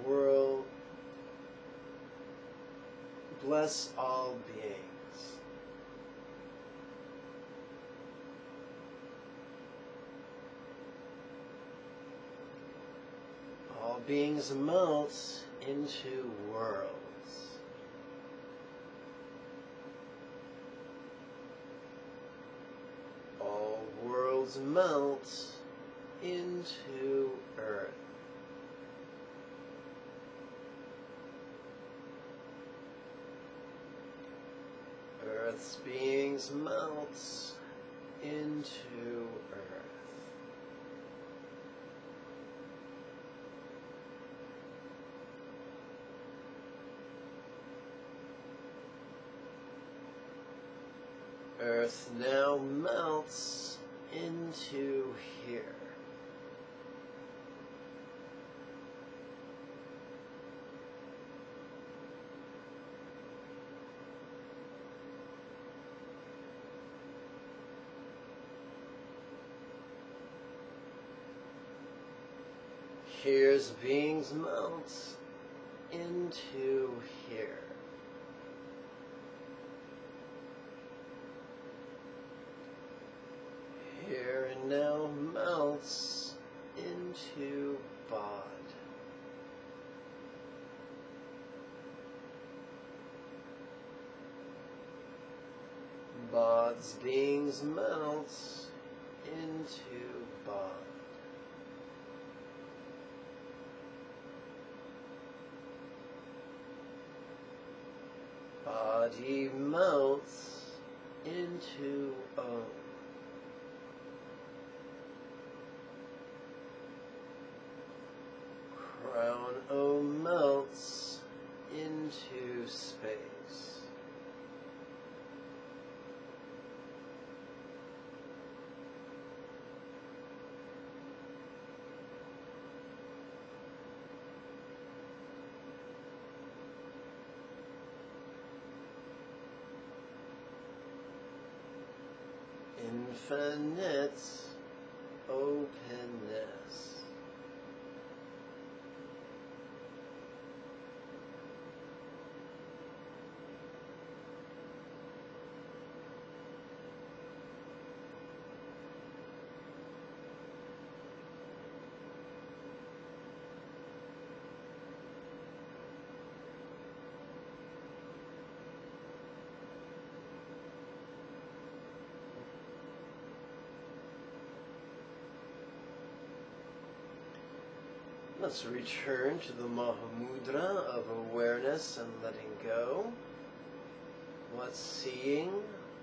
A: world, bless all beings. All beings melt into worlds. All worlds melt into earth. Earth's beings melt into earth. Earth now melts into here. Here's beings melt into here. Here and now melts into bod. Bod's beings melts into bod. Body melts into Om. Crown Om melts into space. Infinite openness. Let's return to the Mahamudra of awareness and letting go. What's seeing,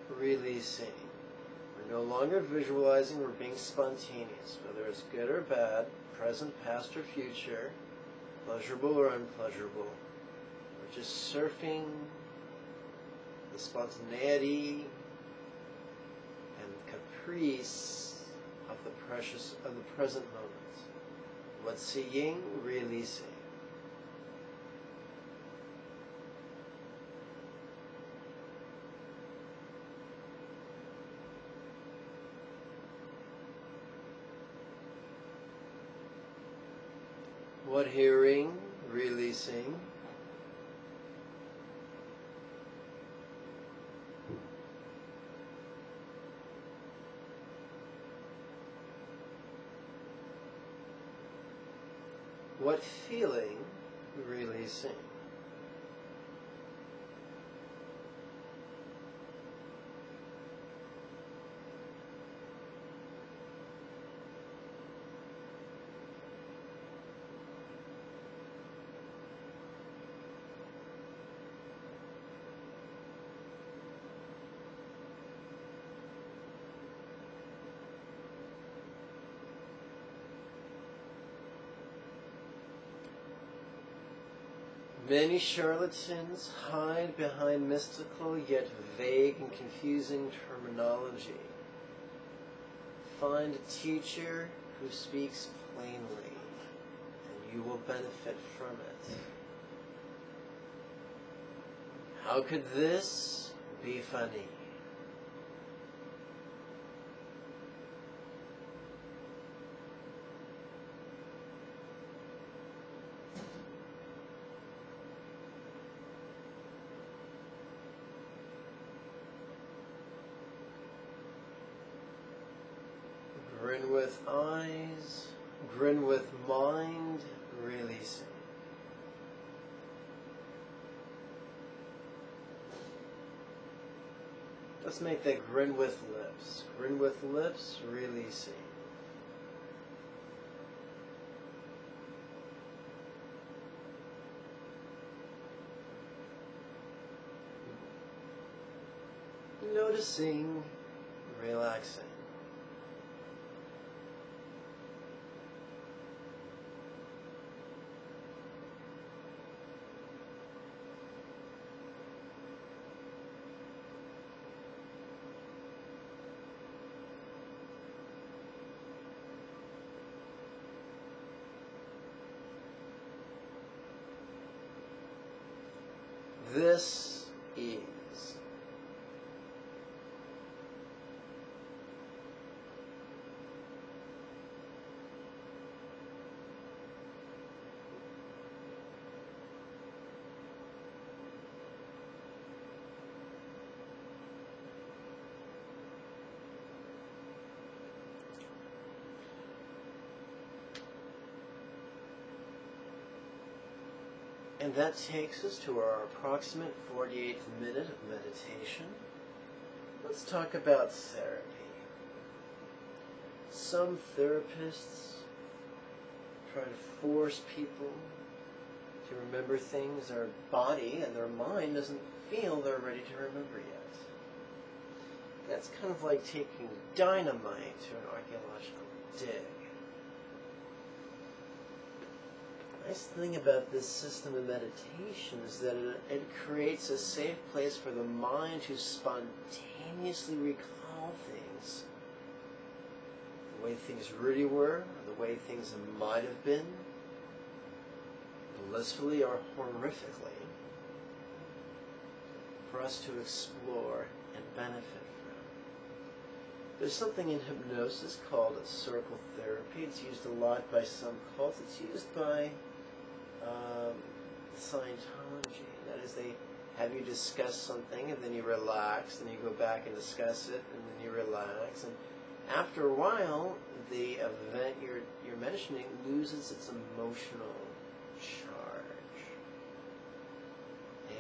A: releasing. We're no longer visualizing, we're being spontaneous, whether it's good or bad, present, past, or future, pleasurable or unpleasurable. We're just surfing the spontaneity and caprice of the present moment. What's seeing, releasing. What hearing, releasing. What feeling, releasing. Many charlatans hide behind mystical yet vague and confusing terminology. Find a teacher who speaks plainly, and you will benefit from it. How could this be funny? Grin with eyes, grin with mind, releasing. Let's make that grin with lips. Grin with lips, releasing. Noticing, relaxing. This is. And that takes us to our approximate 48th minute of meditation. Let's talk about therapy. Some therapists try to force people to remember things their body and their mind doesn't feel they're ready to remember yet. That's kind of like taking dynamite to an archaeological dig. The nice thing about this system of meditation is that it creates a safe place for the mind to spontaneously recall things. The way things really were, or the way things might have been, blissfully or horrifically, for us to explore and benefit from. There's something in hypnosis called circle therapy. It's used a lot by some cults. It's used by Scientology. That is, they have you discuss something and then you relax, then you go back and discuss it, and then you relax, and after a while the event you're mentioning loses its emotional charge,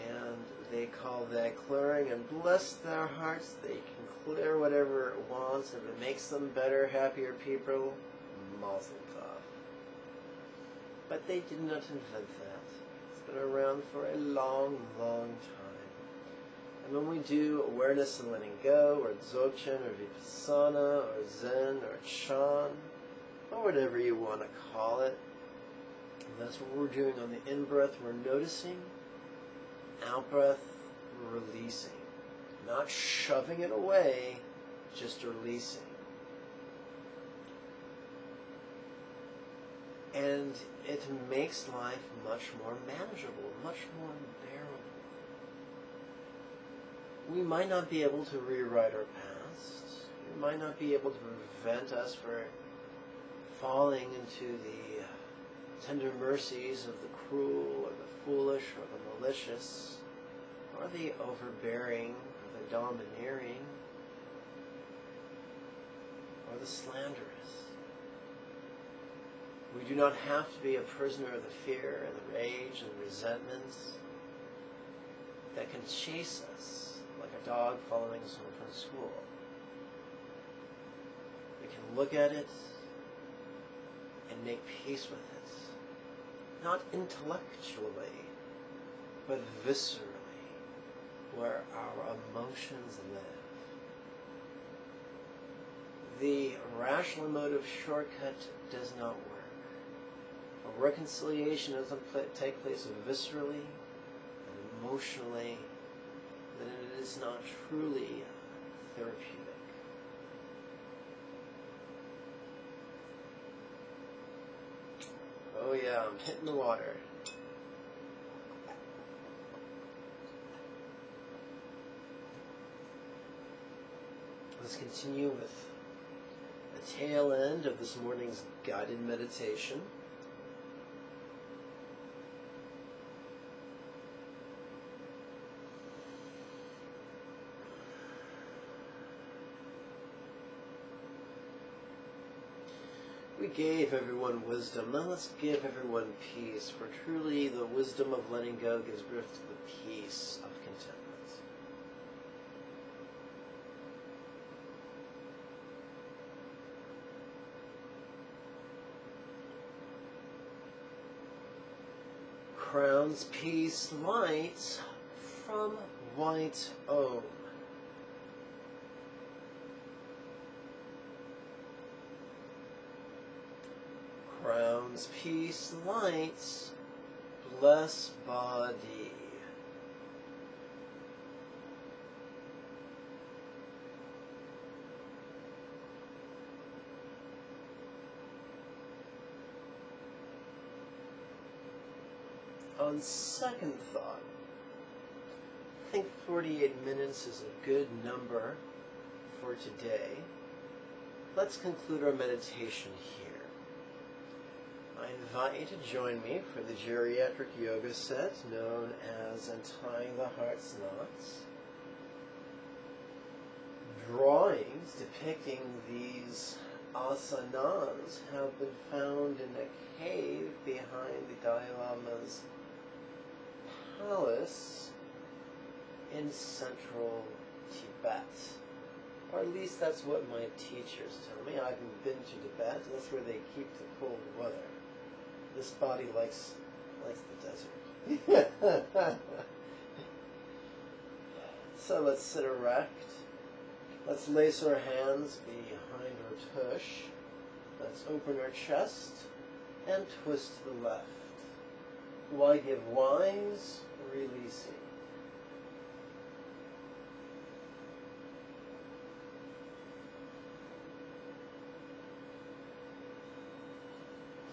A: and they call that clearing, and bless their hearts, they can clear whatever it wants. If it makes them better, happier people, mazel tov. But they did not invent that. It's been around for a long, long time. And when we do awareness and letting go, or dzogchen, or vipassana, or zen, or chan, or whatever you want to call it, and that's what we're doing on the in-breath. We're noticing, out-breath, we're releasing. Not shoving it away, just releasing. And it makes life much more manageable, much more bearable. We might not be able to rewrite our past. We might not be able to prevent us from falling into the tender mercies of the cruel, or the foolish, or the malicious, or the overbearing, or the domineering, or the slanderous. We do not have to be a prisoner of the fear and the rage and the resentments that can chase us like a dog following us home from school. We can look at it and make peace with it, not intellectually, but viscerally, where our emotions live. The rational emotive shortcut does not work. For reconciliation doesn't take place viscerally and emotionally, then it is not truly therapeutic. Oh yeah, I'm hitting the water. Let's continue with the tail end of this morning's guided meditation. We gave everyone wisdom. Now let's give everyone peace, for truly the wisdom of letting go gives birth to the peace of contentment. Crowns, peace, light from white Om. Crowns, peace, light, bless body. On second thought, I think 48 minutes is a good number for today. Let's conclude our meditation here. I invite you to join me for the geriatric yoga set known as Untying the Heart's Knots. Drawings depicting these asanas have been found in a cave behind the Dalai Lama's palace in central Tibet. Or at least that's what my teachers tell me. I haven't been to Tibet. That's where they keep the cold weather. This body likes the desert. So let's sit erect. Let's lace our hands behind our tush. Let's open our chest and twist to the left. Why give wise, releasing.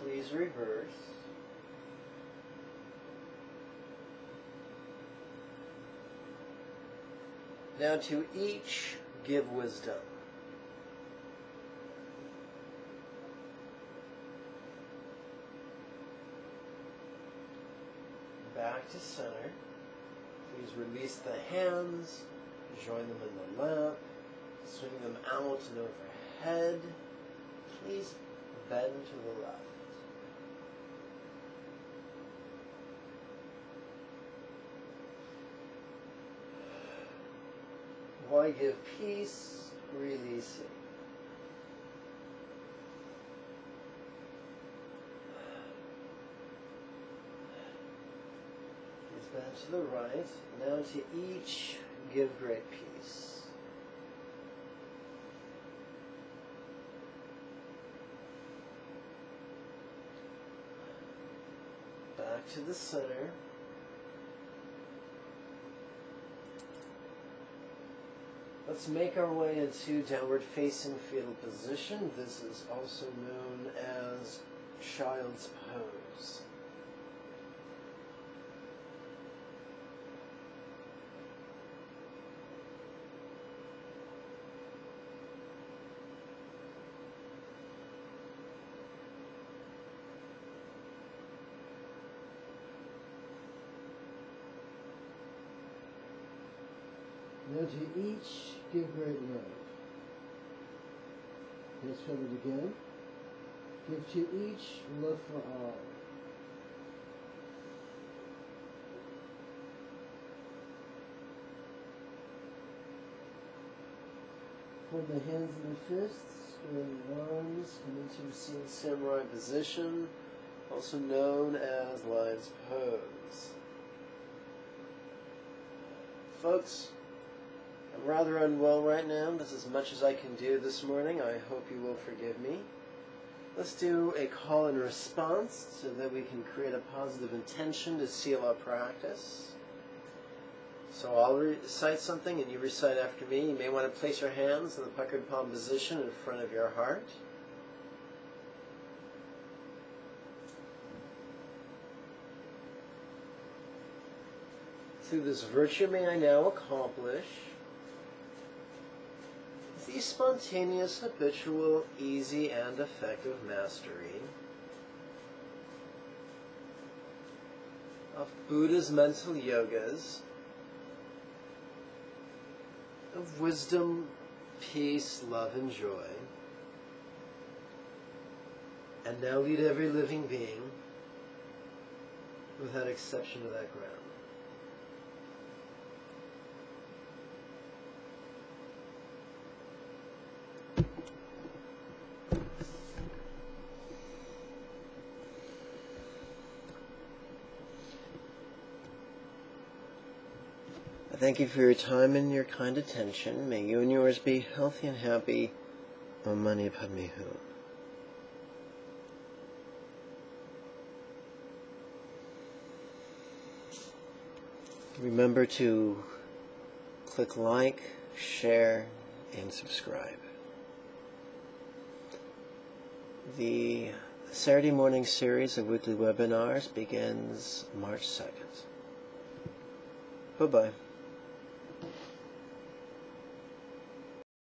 A: Please reverse. Now to each give wisdom. Back to center. Please release the hands. Join them in the lap. Swing them out and overhead. Please bend to the left. Why give peace, releasing. Please bend to the right. Now to each give great peace. Back to the center. Let's make our way into downward facing fetal position. This is also known as child's pose. Now to each give great love. Let's feel it again. Give to each love for all. From the hands and the fists, and the arms, come into seeing samurai position, also known as lion's pose. Folks, I'm rather unwell right now. This is as much as I can do this morning. I hope you will forgive me. Let's do a call and response so that we can create a positive intention to seal our practice. So I'll recite something and you recite after me. You may want to place your hands in the puckered palm position in front of your heart. Through this virtue may I now accomplish the spontaneous, habitual, easy, and effective mastery of Buddha's mental yogas, of wisdom, peace, love, and joy, and now lead every living being without exception to that ground. Thank you for your time and your kind attention. May you and yours be healthy and happy. Om Mani Padme Hum. Remember to click like, share, and subscribe. The Saturday morning series of weekly webinars begins March 2nd. Bye-bye.